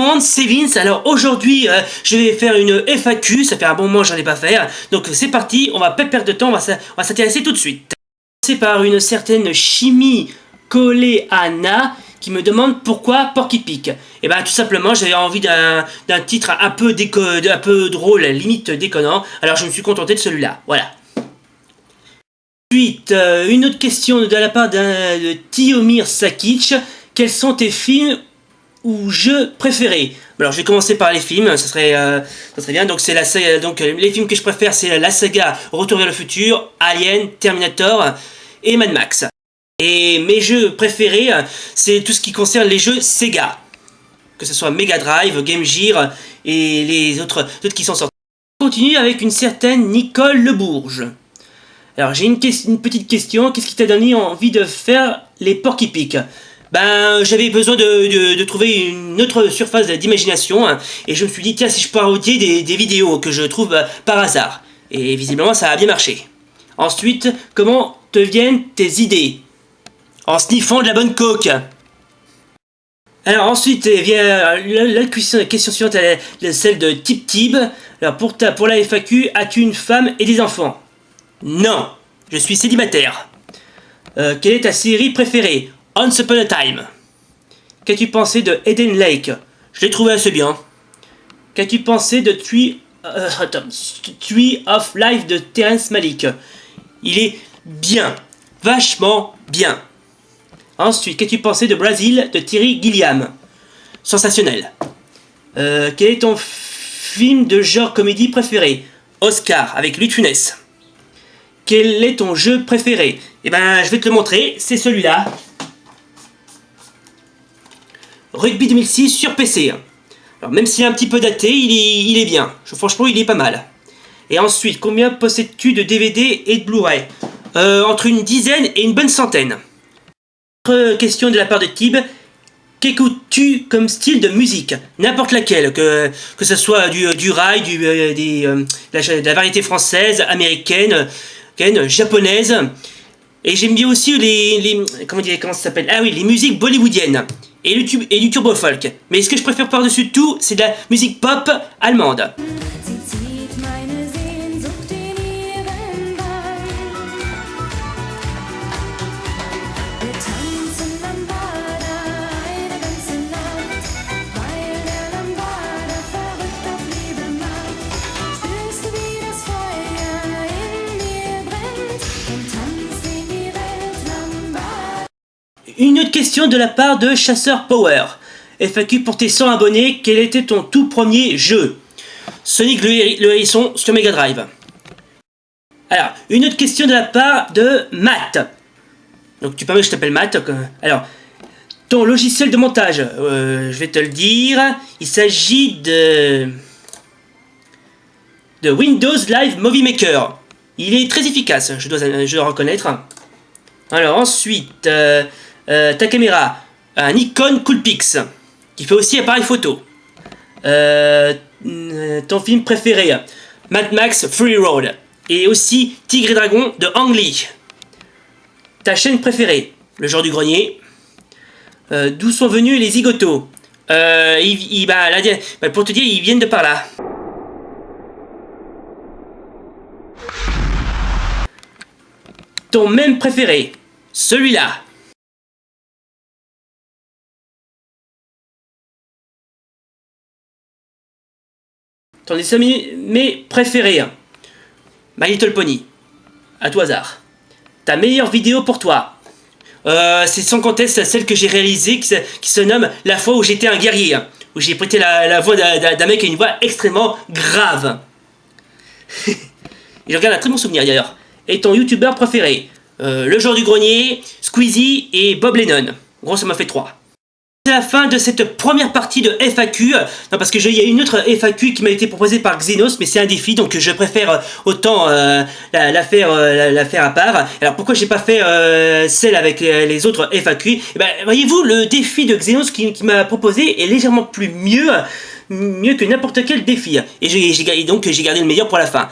monde, c'est Vince. Alors aujourd'hui, je vais faire une FAQ, ça fait un bon moment que j'en ai pas fait. Donc c'est parti, on va pas perdre de temps, on va s'intéresser tout de suite. C'est par une certaine Chimie Coléana qui me demande pourquoi Porky Pig. Et ben tout simplement, j'avais envie d'un titre un peu drôle, limite déconnant. Alors je me suis contenté de celui-là, voilà. Ensuite, une autre question de la part de Tiomir Sakic. Quels sont tes films ou jeux préférés? Alors je vais commencer par les films, ça serait bien. Donc c'est la saga, donc les films que je préfère, c'est la saga Retour vers le futur, Alien, Terminator et Mad Max. Et mes jeux préférés, c'est tout ce qui concerne les jeux Sega, que ce soit Mega Drive, Game Gear et les autres qui sont sortis. On continue avec une certaine Nicole Lebourge. Alors j'ai une petite question, qu'est-ce qui t'a donné envie de faire les Porky Pig? Ben j'avais besoin de trouver une autre surface d'imagination, hein, et je me suis dit tiens, si je parodiais des vidéos que je trouve par hasard. Et visiblement ça a bien marché. Ensuite, comment te viennent tes idées? En sniffant de la bonne coke. Alors ensuite vient la question suivante, celle de Tip Tib. Alors pour la FAQ, as-tu une femme et des enfants? Non, je suis célibataire. Quelle est ta série préférée? Once Upon a Time. Qu'as-tu pensé de Eden Lake? Je l'ai trouvé assez bien. Qu'as-tu pensé de Tree of Life de Terrence Malick? Il est bien, vachement bien. Ensuite, qu'as-tu pensé de Brazil de Terry Gilliam? Sensationnel. Quel est ton film de genre comédie préféré? Oscar avec Louis de Funès. Quel est ton jeu préféré? Eh ben, je vais te le montrer, c'est celui-là. Rugby 2006 sur PC. Alors même s'il est un petit peu daté, il est bien. Franchement, il est pas mal. Et ensuite, combien possèdes-tu de DVD et de Blu-ray? Entre une dizaine et une bonne centaine. Autre question de la part de Tib. Qu'écoutes-tu comme style de musique? N'importe laquelle, que ce soit du rail, de la variété française, américaine, japonaise. Et j'aime bien aussi comment ça s'appelle? Ah oui, les musiques bollywoodiennes. Et du turbo folk. Mais ce que je préfère par-dessus tout, c'est de la musique pop allemande. Une autre question de la part de Chasseur Power. FAQ pour tes 100 abonnés, quel était ton tout premier jeu? Sonic le hérisson sur Mega Drive. Alors, une autre question de la part de Matt. Donc tu permets que je t'appelle Matt. Alors, ton logiciel de montage, je vais te le dire. Il s'agit de Windows Live Movie Maker. Il est très efficace, je dois reconnaître. Alors ensuite... ta caméra, un Nikon Coolpix, qui fait aussi appareil photo. Ton film préféré, Mad Max Fury Road, et aussi Tigre et Dragon de Ang Lee. Ta chaîne préférée, Le Jour du Grenier. D'où sont venus les zigotos? Pour te dire, ils viennent de par là. Ton mème préféré, celui-là. Ton dessin animé préféré, My Little Pony, à tout hasard. Ta meilleure vidéo pour toi, c'est sans conteste celle que j'ai réalisée qui se nomme La fois où j'étais un guerrier, où j'ai prêté la voix d'un mec avec une voix extrêmement grave. Il regarde un très bon souvenir d'ailleurs. Et ton youtubeur préféré, Le Jour du Grenier, Squeezie et Bob Lennon. En gros, ça m'a fait 3. C'est la fin de cette première partie de FAQ. Non, parce que il y a une autre FAQ qui m'a été proposée par Xenos, mais c'est un défi, donc je préfère autant la faire à part. Alors pourquoi j'ai pas fait celle avec les autres FAQ? Eh ben, voyez-vous, le défi de Xenos qui m'a proposé est légèrement mieux que n'importe quel défi. Et donc j'ai gardé le meilleur pour la fin.